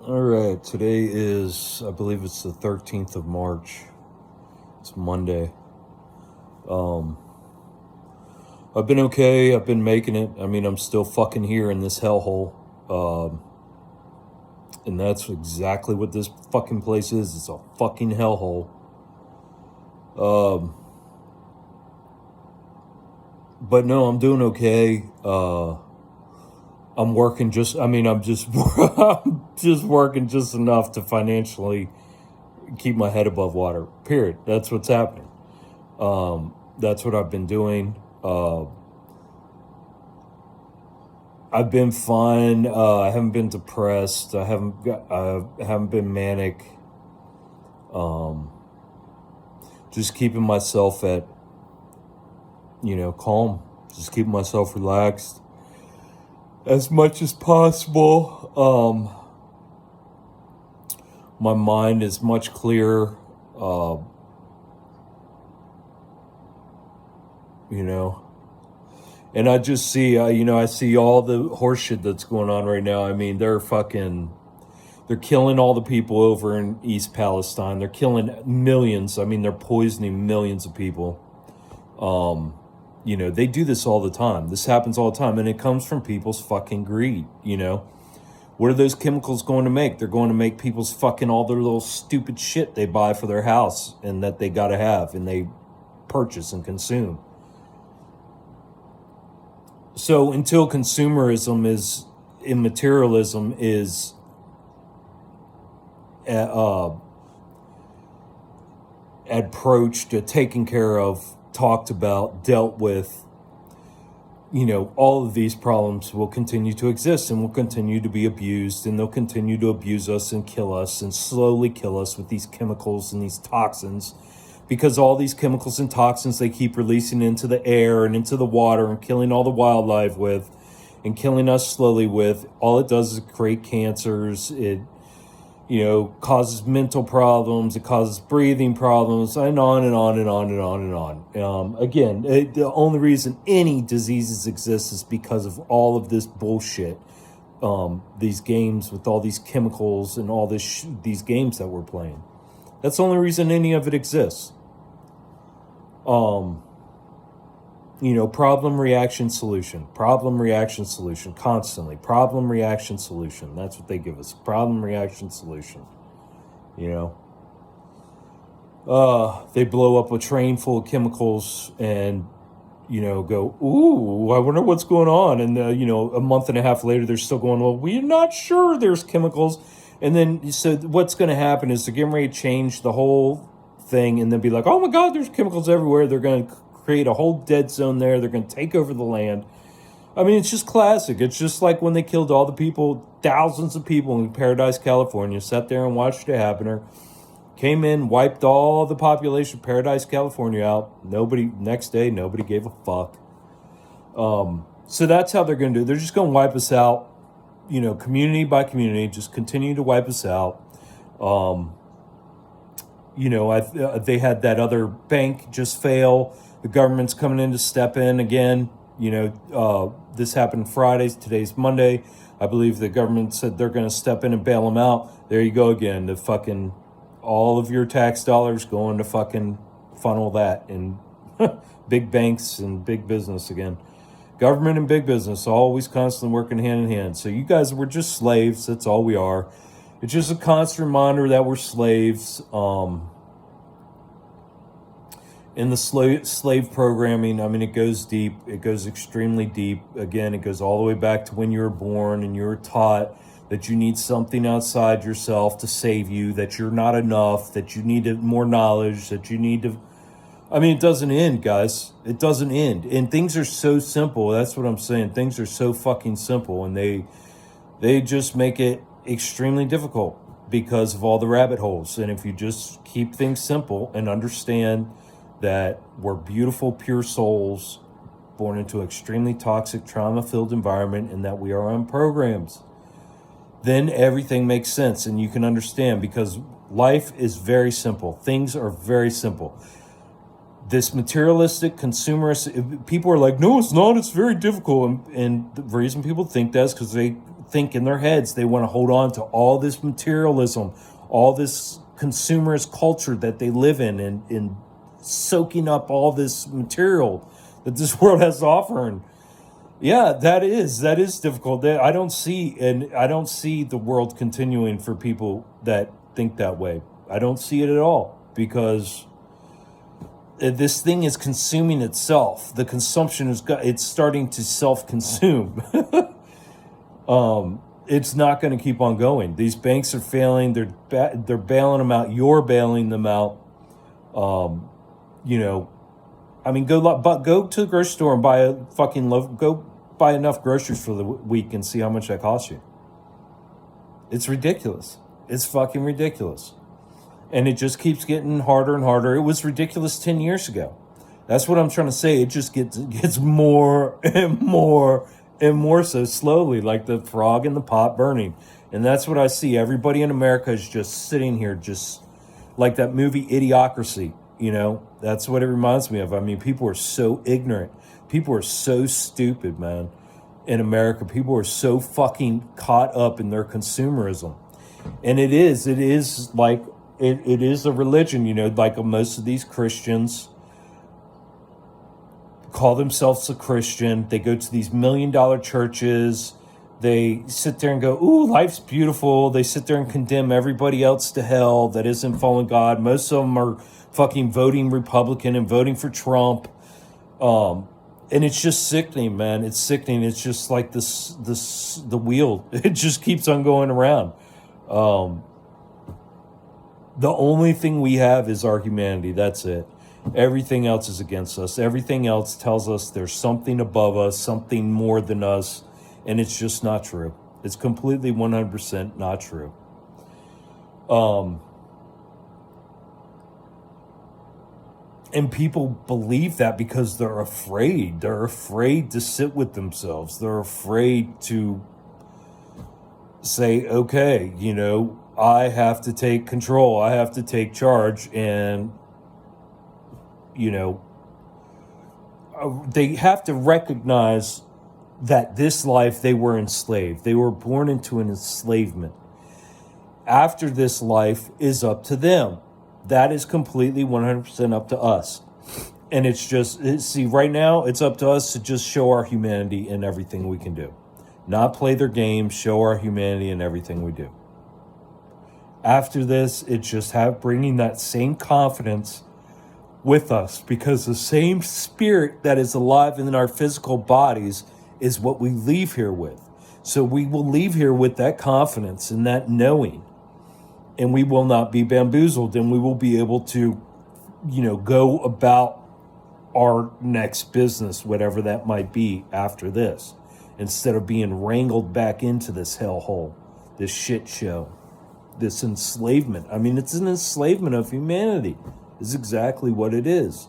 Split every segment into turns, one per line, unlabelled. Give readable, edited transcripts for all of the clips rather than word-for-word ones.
All right, today is, I believe it's the 13th of March. It's Monday. I've been okay. I've been making it. I mean, I'm still fucking here in this hellhole. And that's exactly what this fucking place is. It's a fucking hellhole. But no, I'm doing okay. I'm working I'm just, I'm just working just enough to financially keep my head above water, period. That's what's happening. That's what I've been doing. I've been fine. I haven't been depressed. I haven't been manic. Just keeping myself at, calm. Just keeping myself relaxed as much as possible. My mind is much clearer. And I just see, I see all the horseshit that's going on right now. I mean, they're killing all the people over in East Palestine. They're killing millions. I mean, they're poisoning millions of people. They do this all the time. This happens all the time. And it comes from people's fucking greed, What are those chemicals going to make? They're going to make people's fucking all their little stupid shit they buy for their house and that they got to have and they purchase and consume. So until consumerism is, in materialism is approached, taken care of, talked about, dealt with, all of these problems will continue to exist and will continue to be abused, and they'll continue to abuse us and kill us and slowly kill us with these chemicals and these toxins, because all these chemicals and toxins they keep releasing into the air and into the water and killing all the wildlife with and killing us slowly with, all it does is create cancers. It causes mental problems, it causes breathing problems, and on and on and on and on and on. Again, the only reason any diseases exist is because of all of this bullshit. These games with all these chemicals and all these games that we're playing. That's the only reason any of it exists. Problem, reaction, solution. Problem, reaction, solution. Constantly. Problem, reaction, solution. That's what they give us. Problem, reaction, solution. They blow up a train full of chemicals and, go, ooh, I wonder what's going on. And, a month and a half later, they're still going, well, we're not sure there's chemicals. And then, so what's going to happen is they're getting ready to change the whole thing and then be like, oh my God, there's chemicals everywhere. They're going to create a whole dead zone there. They're going to take over the land. I mean, it's just classic. It's just like when they killed all the people, thousands of people in Paradise, California, sat there and watched it happen. Came in, wiped all the population of Paradise, California out. Next day, nobody gave a fuck. So that's how they're going to do it. They're just going to wipe us out, community by community, just continue to wipe us out. They had that other bank just fail. The government's coming in to step in again. This happened Friday. Today's Monday. I believe the government said they're going to step in and bail them out. There you go again. The fucking, all of your tax dollars going to fucking funnel that in big banks and big business again. Government and big business always constantly working hand in hand. So you guys, we're just slaves. That's all we are. It's just a constant reminder that we're slaves. In the slave programming, I mean, it goes deep. It goes extremely deep. Again, it goes all the way back to when you were born and you were taught that you need something outside yourself to save you, that you're not enough, that you need more knowledge, that you need to... I mean, it doesn't end, guys. It doesn't end. And things are so simple. That's what I'm saying. Things are so fucking simple, and they just make it extremely difficult because of all the rabbit holes. And if you just keep things simple and understand that we're beautiful, pure souls born into an extremely toxic, trauma-filled environment, and that we are on programs, then everything makes sense and you can understand, because life is very simple. Things are very simple. This materialistic, consumerist, people are like, no, it's not, it's very difficult. And the reason people think that is because they think in their heads they want to hold on to all this materialism, all this consumerist culture that they live in, and soaking up all this material that this world has to offer. And yeah, that is difficult. I don't see the world continuing for people that think that way. I don't see it at all, because this thing is consuming itself. The consumption it's starting to self-consume. It's not going to keep on going. These banks are failing. They're bailing them out. You're bailing them out. I mean, go to the grocery store and buy a fucking go buy enough groceries for the week and see how much that costs you. It's ridiculous. It's fucking ridiculous. And it just keeps getting harder and harder. It was ridiculous 10 years ago. That's what I'm trying to say. It just gets more and more and more so slowly, like the frog in the pot burning. And that's what I see. Everybody in America is just sitting here, just like that movie Idiocracy. That's what it reminds me of. I mean, people are so ignorant. People are so stupid, man. In America, people are so fucking caught up in their consumerism. And it is like, it is a religion, like most of these Christians call themselves a Christian. They go to these $1 million churches. They sit there and go, ooh, life's beautiful. They sit there and condemn everybody else to hell that isn't following God. Most of them are fucking voting Republican and voting for Trump. And it's just sickening, man. It's sickening. It's just like the wheel. It just keeps on going around. The only thing we have is our humanity. That's it. Everything else is against us. Everything else tells us there's something above us, something more than us. And it's just not true. It's completely 100% not true. And people believe that because they're afraid. They're afraid to sit with themselves. They're afraid to say, okay, I have to take control. I have to take charge. And, they have to recognize that this life they were enslaved. They were born into an enslavement. After this life is up to them. That is completely 100% up to us. And right now, it's up to us to just show our humanity in everything we can do. Not play their game, show our humanity in everything we do. After this, it's just bringing that same confidence with us, because the same spirit that is alive in our physical bodies is what we leave here with. So we will leave here with that confidence and that knowing. And we will not be bamboozled, and we will be able to, go about our next business, whatever that might be after this, instead of being wrangled back into this hellhole, this shit show, this enslavement. I mean, it's an enslavement of humanity. Is exactly what it is.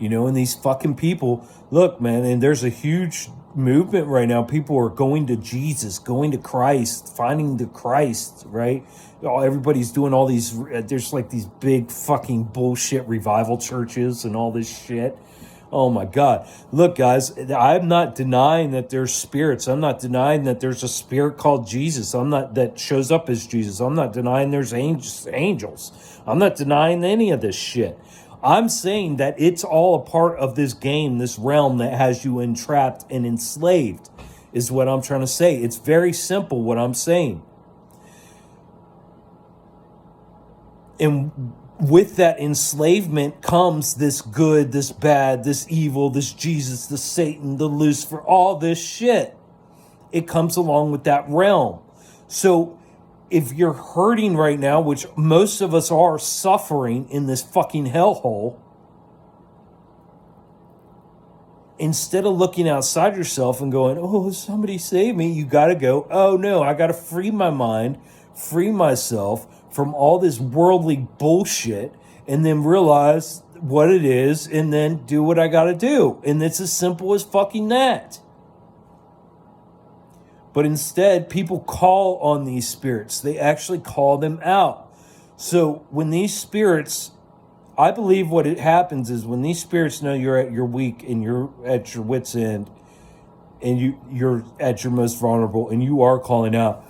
And these fucking people, look, man, and there's a huge movement right now. People are going to Jesus, going to Christ, finding the Christ, right? Everybody's doing all these, there's like these big fucking bullshit revival churches and all this shit. Oh my God. Look, guys, I'm not denying that there's spirits. I'm not denying that there's a spirit called Jesus. That shows up as Jesus. I'm not denying there's angels. I'm not denying any of this shit. I'm saying that it's all a part of this game, this realm that has you entrapped and enslaved, is what I'm trying to say. It's very simple what I'm saying. And with that enslavement comes this good, this bad, this evil, this Jesus, the Satan, the Lucifer, all this shit. It comes along with that realm. So if you're hurting right now, which most of us are suffering in this fucking hellhole, instead of looking outside yourself and going, oh, somebody save me, you got to go, oh no, I got to free my mind, free myself from all this worldly bullshit, and then realize what it is, and then do what I got to do. And it's as simple as fucking that. But instead, people call on these spirits. They actually call them out. So when these spirits, I believe what it happens is when these spirits know you're at your weak and you're at your wit's end, and you're at your most vulnerable and you are calling out,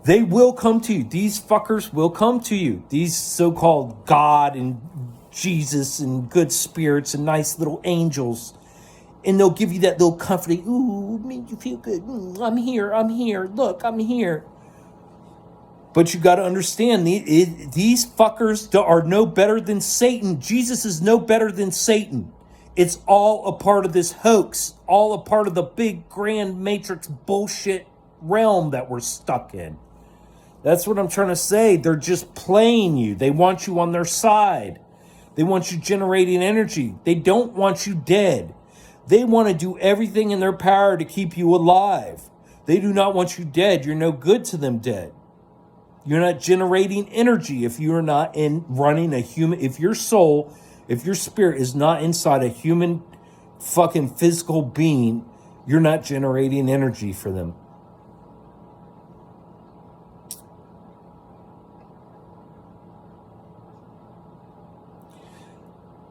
they will come to you. These fuckers will come to you. These so-called God and Jesus and good spirits and nice little angels. And they'll give you that little comforting, ooh, make you feel good. I'm here. Look, I'm here. But you got to understand, these fuckers are no better than Satan. Jesus is no better than Satan. It's all a part of this hoax, all a part of the big grand matrix bullshit realm that we're stuck in. That's what I'm trying to say. They're just playing you. They want you on their side. They want you generating energy. They don't want you dead. They want to do everything in their power to keep you alive. They do not want you dead. You're no good to them dead. You're not generating energy if you're not running a human. If your soul, if your spirit is not inside a human fucking physical being, you're not generating energy for them.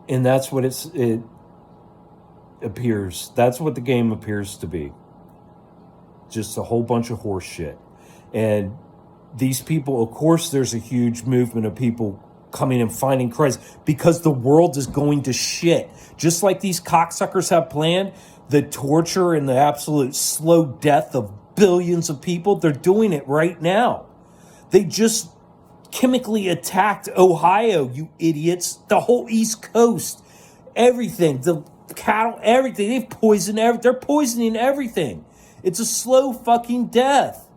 And that's what it appears. That's what the game appears to be. Just a whole bunch of horse shit. And these people, of course, there's a huge movement of people coming and finding Christ because the world is going to shit. Just like these cocksuckers have planned, the torture and the absolute slow death of billions of people, they're doing it right now. They just chemically attacked Ohio, you idiots. The whole East Coast, everything, the cattle, everything. They've poisoned they're poisoning everything. It's a slow fucking death.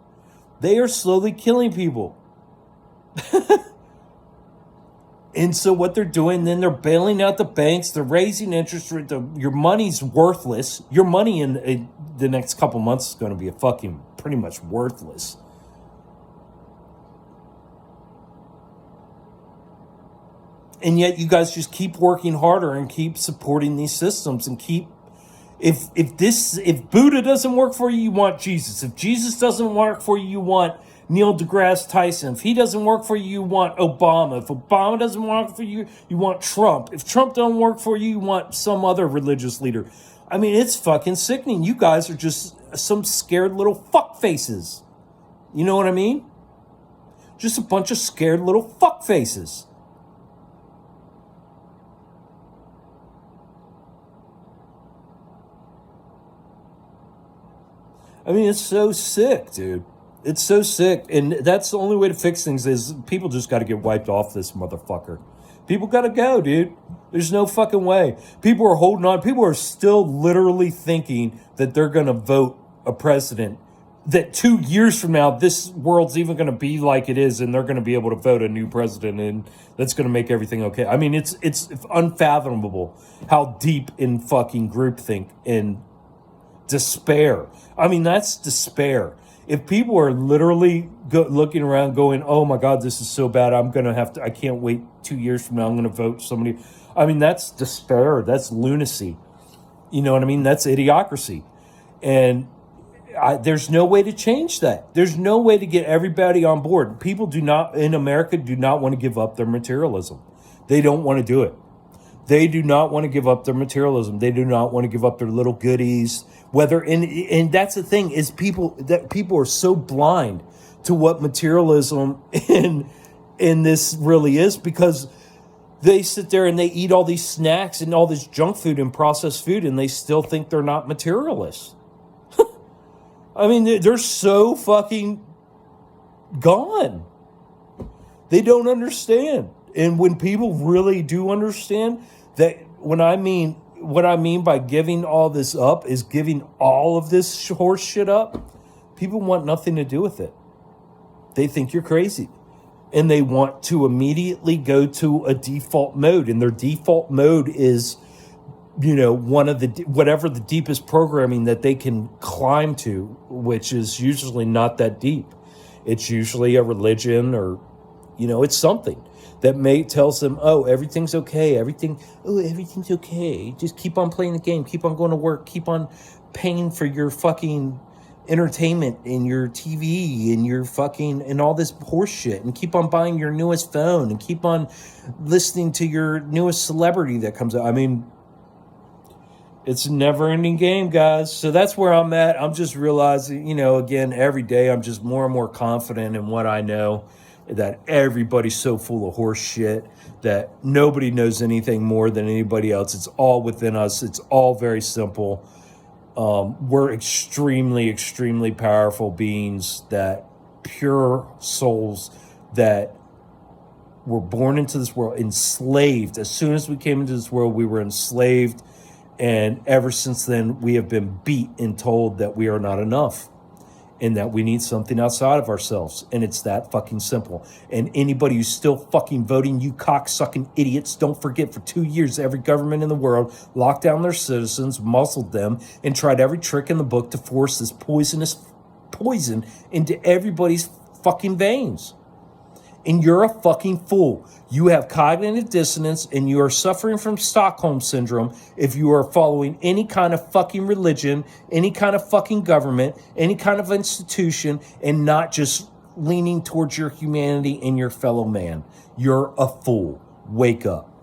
They are slowly killing people. And so what they're doing, then they're bailing out the banks. They're raising interest rate. Your money's worthless. Your money in the next couple months is going to be fucking pretty much worthless. And yet you guys just keep working harder and keep supporting these systems and keep, if Buddha doesn't work for you, you want Jesus. If Jesus doesn't work for you, you want Neil deGrasse Tyson. If he doesn't work for you, you want Obama. If Obama doesn't work for you, you want Trump. If Trump doesn't work for you, you want some other religious leader. I mean, it's fucking sickening. You guys are just some scared little fuck faces. You know what I mean? Just a bunch of scared little fuck faces. I mean, it's so sick, dude. It's so sick. And that's the only way to fix things is people just got to get wiped off this motherfucker. People got to go, dude. There's no fucking way. People are holding on. People are still literally thinking that they're going to vote a president, that 2 years from now, this world's even going to be like it is, and they're going to be able to vote a new president, and that's going to make everything okay. I mean, it's unfathomable how deep in fucking groupthink and despair. I mean, that's despair. If people are literally looking around going, oh my God, this is so bad, I can't wait 2 years from now, I'm going to vote somebody. I mean, that's despair. That's lunacy. You know what I mean? That's idiocracy. And there's no way to change that. There's no way to get everybody on board. People in America do not want to give up their materialism. They don't want to do it. They do not want to give up their materialism. They do not want to give up their little goodies. And that's the thing is people are so blind to what materialism in this really is, because they sit there and they eat all these snacks and all this junk food and processed food, and they still think they're not materialists. I mean, they're so fucking gone. They don't understand. And when people really do understand that, what I mean by giving all this up is giving all of this horse shit up, people want nothing to do with it. They think you're crazy. And they want to immediately go to a default mode. And their default mode is, whatever the deepest programming that they can climb to, which is usually not that deep. It's usually a religion or, it's something that tells them, oh, everything's okay. Everything's okay. Just keep on playing the game. Keep on going to work. Keep on paying for your fucking entertainment and your TV and your fucking and all this horse shit, and keep on buying your newest phone and keep on listening to your newest celebrity that comes out. I mean, It's a never ending game, guys. So that's where I'm at. I'm just realizing, again, every day I'm just more and more confident in what I know, that everybody's so full of horse shit, that nobody knows anything more than anybody else. It's all within us. It's all very simple. We're extremely, extremely powerful beings, that pure souls that were born into this world, enslaved. As soon as we came into this world, we were enslaved. And ever since then, we have been beat and told that we are not enough and that we need something outside of ourselves. And it's that fucking simple. And anybody who's still fucking voting, you cocksucking idiots, don't forget, for 2 years, every government in the world locked down their citizens, muzzled them, and tried every trick in the book to force this poisonous poison into everybody's fucking veins. And you're a fucking fool. You have cognitive dissonance and you are suffering from Stockholm syndrome if you are following any kind of fucking religion, any kind of fucking government, any kind of institution, and not just leaning towards your humanity and your fellow man. You're a fool. Wake up.